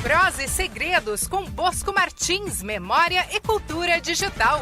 Prosa e Segredos com Bosco Martins, Memória e Cultura Digital.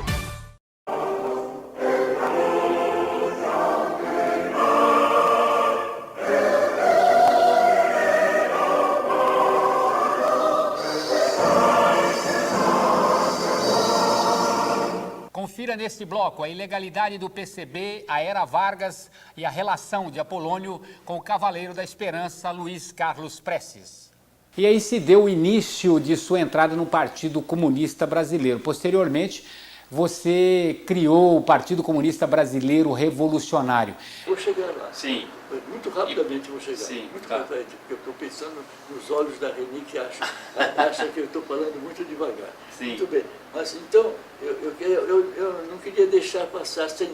Confira neste bloco a ilegalidade do PCB, a era Vargas e a relação de Apolônio com o Cavaleiro da Esperança, Luiz Carlos Prestes. E aí se deu o início de sua entrada no Partido Comunista Brasileiro. Posteriormente, você criou o Partido Comunista Brasileiro Revolucionário. Vou chegar lá. Sim. Muito rapidamente vou chegar. Sim, muito tá. rapidamente, porque eu estou pensando nos olhos da Reni, que acha que eu estou falando muito devagar. Sim. Muito bem. Mas então, eu não queria deixar passar sem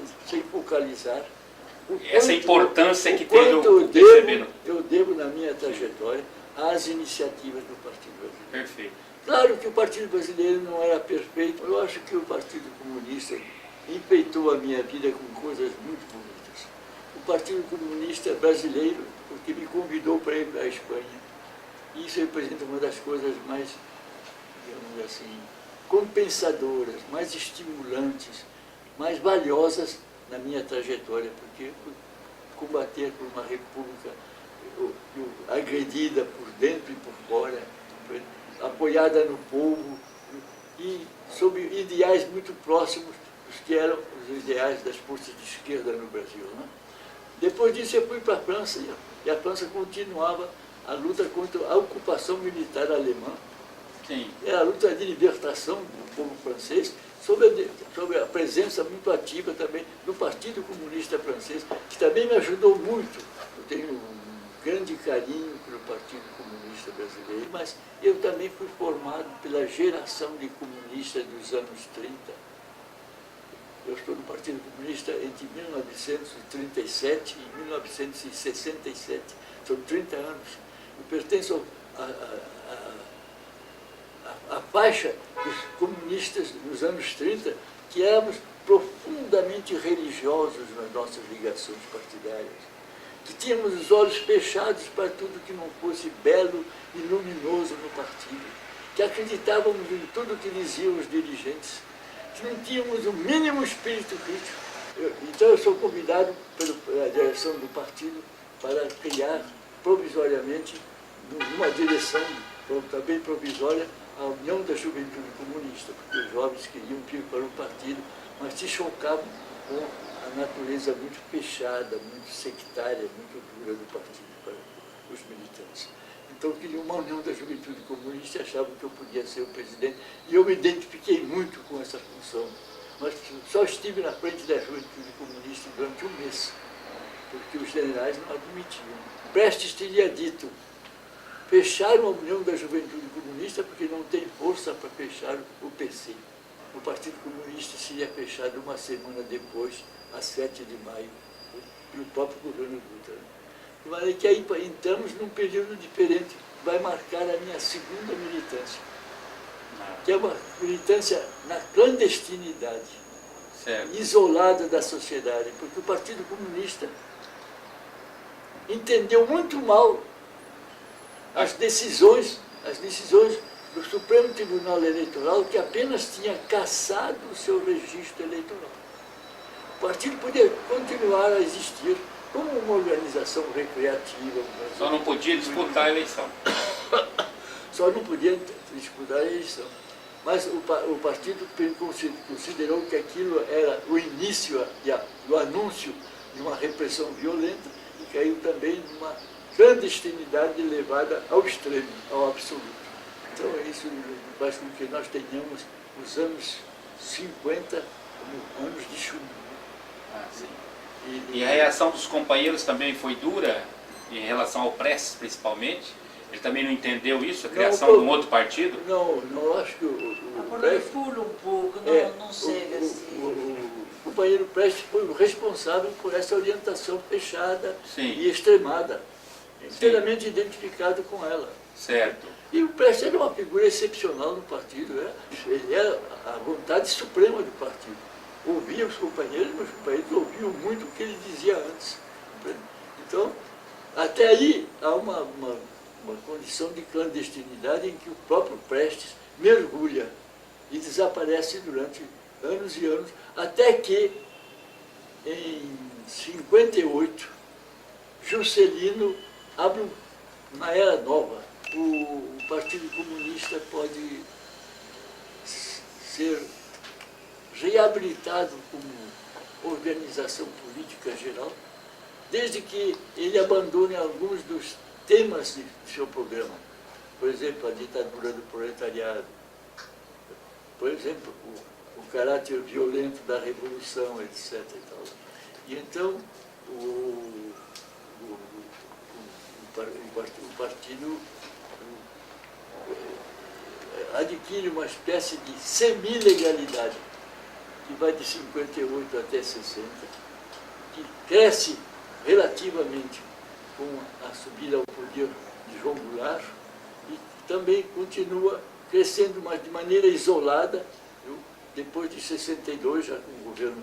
focalizar Essa importância que teve quanto o PCB. eu devo na minha trajetória às iniciativas do Partido Brasileiro. Perfeito. Claro que o Partido Brasileiro não era perfeito. Eu acho que o Partido Comunista enfeitou a minha vida com coisas muito bonitas. O Partido Comunista Brasileiro, porque me convidou para ir para a Espanha. E isso representa uma das coisas mais, digamos assim, compensadoras, mais estimulantes, mais valiosas na minha trajetória, porque combater por uma república agredida por dentro e por fora, apoiada no povo e sob ideais muito próximos dos que eram os ideais das forças de esquerda no Brasil. Né? Depois disso eu fui para a França e a França continuava a luta contra a ocupação militar alemã. Sim. É a luta de libertação do povo francês, sob a presença muito ativa também do Partido Comunista Francês, que também me ajudou muito. Eu tenho um grande carinho pelo Partido Comunista Brasileiro, mas eu também fui formado pela geração de comunistas dos anos 30. Eu estou no Partido Comunista entre 1937 e 1967, são 30 anos. Eu pertenço à faixa dos comunistas dos anos 30, que éramos profundamente religiosos nas nossas ligações partidárias, que tínhamos os olhos fechados para tudo que não fosse belo e luminoso no partido, que acreditávamos em tudo que diziam os dirigentes, que não tínhamos o mínimo espírito crítico. Então eu sou convidado pela direção do partido para criar provisoriamente, numa direção também provisória, a União da Juventude Comunista, porque os jovens queriam vir para o partido, mas se chocavam com a natureza muito fechada, muito sectária, muito dura do partido para os militantes. Então queriam uma União da Juventude Comunista e achavam que eu podia ser o presidente, e eu me identifiquei muito com essa função. Mas só estive na frente da Juventude Comunista durante um mês, porque os generais não admitiam. Prestes teria dito: fecharam a União da Juventude Comunista porque não tem força para fechar o PC. O Partido Comunista seria fechado uma semana depois, a 7 de maio, pelo próprio governo Dutra. De maneira que aí entramos num período diferente, vai marcar a minha segunda militância, que é uma militância na clandestinidade, Certo. isolada da sociedade, porque o Partido Comunista entendeu muito mal as decisões do Supremo Tribunal Eleitoral, que apenas tinha cassado o seu registro eleitoral. O partido podia continuar a existir como uma organização recreativa. Só não podia disputar a eleição. Só não podia disputar a eleição. Mas o partido considerou que aquilo era o início do anúncio de uma repressão violenta e caiu também numa clandestinidade levada ao extremo, ao absoluto. Então isso faz com que nós tenhamos os anos 50 como anos de chumbo. Sim. E a reação dos companheiros também foi dura, em relação ao Prestes principalmente? Ele também não entendeu isso, a criação de um outro partido? Não, acho que o Prestes pula um pouco, não chega assim. O companheiro Prestes foi o responsável por essa orientação fechada Sim. e extremada, inteiramente identificado com ela. Certo. E o Prestes era uma figura excepcional no partido, ele era a vontade suprema do partido. Ouvia os companheiros, mas os companheiros ouviam muito o que ele dizia antes. Então, até aí há uma uma condição de clandestinidade em que o próprio Prestes mergulha e desaparece durante anos e anos, até que, em 58, Juscelino abre uma era nova. O Partido Comunista pode ser reabilitado como organização política geral, desde que ele abandone alguns dos temas de seu programa. Por exemplo, a ditadura do proletariado, por exemplo, o caráter violento da revolução, etc. E tal. E então, o partido adquire uma espécie de semi-legalidade, que vai de 58 até 60, que cresce relativamente com a subida ao poder de João Goulart e também continua crescendo, mas de maneira isolada, viu? Depois de 62, já com o governo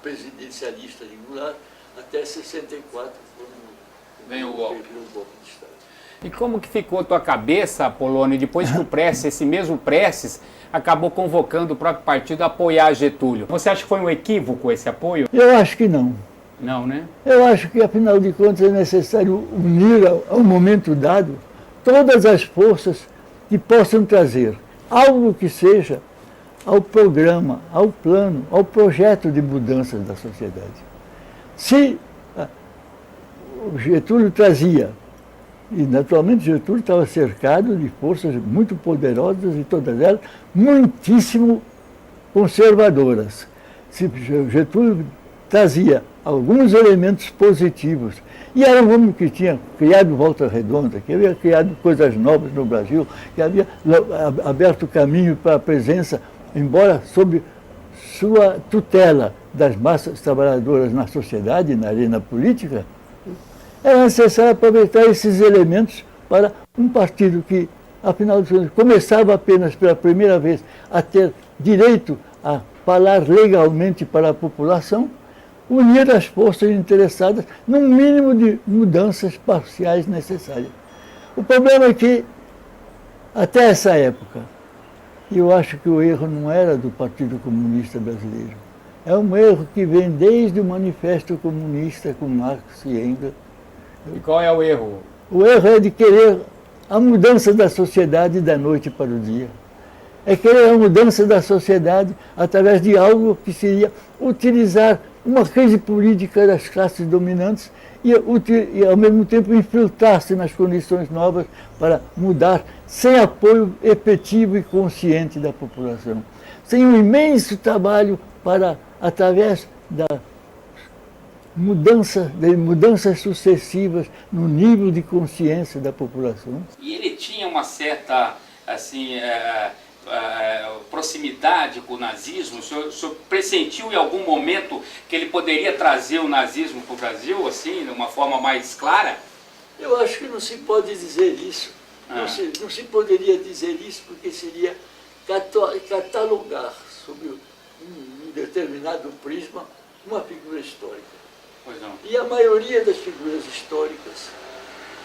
presidencialista de Goulart, até 64, quando vem o golpe de Estado. E como que ficou a tua cabeça, Apolônio, depois que o Prestes, esse mesmo Prestes, acabou convocando o próprio partido a apoiar Getúlio? Você acha que foi um equívoco esse apoio? Eu acho que não. Não, né? Eu acho que, afinal de contas, é necessário unir, a um momento dado, todas as forças que possam trazer algo que seja ao programa, ao plano, ao projeto de mudanças da sociedade. Se o Getúlio trazia, e naturalmente Getúlio estava cercado de forças muito poderosas e todas elas muitíssimo conservadoras. Se Getúlio trazia alguns elementos positivos, e era um homem que tinha criado Volta Redonda, que havia criado coisas novas no Brasil, que havia aberto caminho para a presença, embora sob sua tutela, das massas trabalhadoras na sociedade, na arena política, era necessário aproveitar esses elementos para um partido que, afinal de contas, começava apenas pela primeira vez a ter direito a falar legalmente para a população, unir as forças interessadas num mínimo de mudanças parciais necessárias. O problema é que, até essa época, eu acho que o erro não era do Partido Comunista Brasileiro. É um erro que vem desde o Manifesto Comunista com Marx e Engels. E qual é o erro? O erro é de querer a mudança da sociedade da noite para o dia. É querer a mudança da sociedade através de algo que seria utilizar uma crise política das classes dominantes e ao mesmo tempo infiltrar-se nas condições novas para mudar sem apoio efetivo e consciente da população. Sem um imenso trabalho para, através de mudanças sucessivas no nível de consciência da população. E ele tinha uma certa, assim, proximidade com o nazismo? O senhor pressentiu em algum momento que ele poderia trazer o nazismo para o Brasil, assim, de uma forma mais clara? Eu acho que não se pode dizer isso. Não se poderia dizer isso porque seria catalogar sob um determinado prisma uma figura histórica. Pois não. E a maioria das figuras históricas,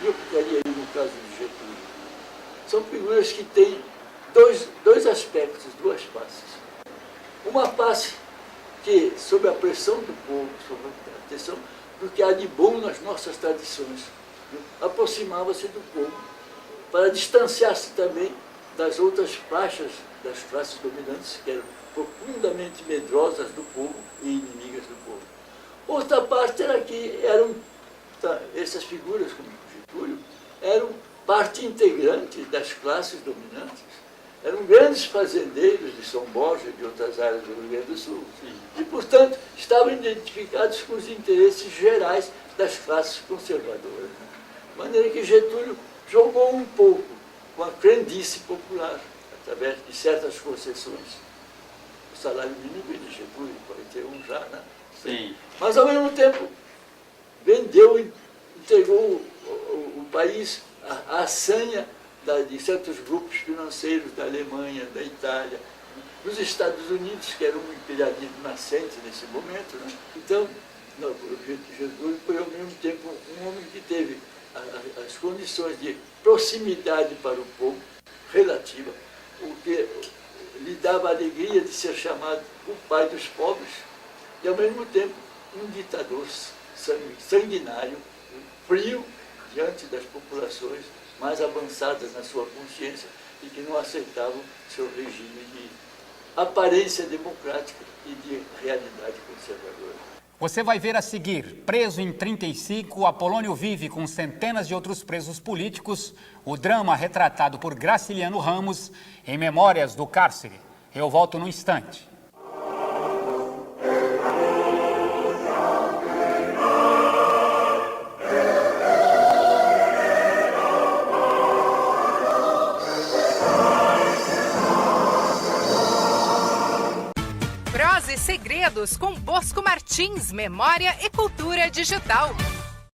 eu ficaria aí no caso de Getúlio, são figuras que têm dois aspectos, duas faces. Uma face que, sob a pressão do povo, sob a pressão do que há de bom nas nossas tradições, aproximava-se do povo, para distanciar-se também das outras faixas das classes dominantes, que eram profundamente medrosas do povo e inimigas do povo. Outra parte era que essas figuras, como Getúlio, eram parte integrante das classes dominantes. Eram grandes fazendeiros de São Borja e de outras áreas do Rio Grande do Sul. Sim. E, portanto, estavam identificados com os interesses gerais das classes conservadoras. De maneira que Getúlio jogou um pouco com a crendice popular, através de certas concessões. O salário mínimo de Getúlio, em 41 já, né? Sim. Mas, ao mesmo tempo, vendeu e entregou o país à sanha de certos grupos financeiros da Alemanha, da Itália, dos Estados Unidos, que era um imperialismo nascente nesse momento. Né? Então, Getúlio foi, ao mesmo tempo, um homem que teve as condições de proximidade para o povo, relativa, o que lhe dava a alegria de ser chamado o pai dos pobres, e ao mesmo tempo um ditador sanguinário, frio diante das populações mais avançadas na sua consciência e que não aceitavam seu regime de aparência democrática e de realidade conservadora. Você vai ver a seguir, preso em 1935, Apolônio vive com centenas de outros presos políticos, o drama retratado por Graciliano Ramos em Memórias do Cárcere. Eu volto num instante. Prosa e Segredos com Bosco Martins, Memória e Cultura Digital.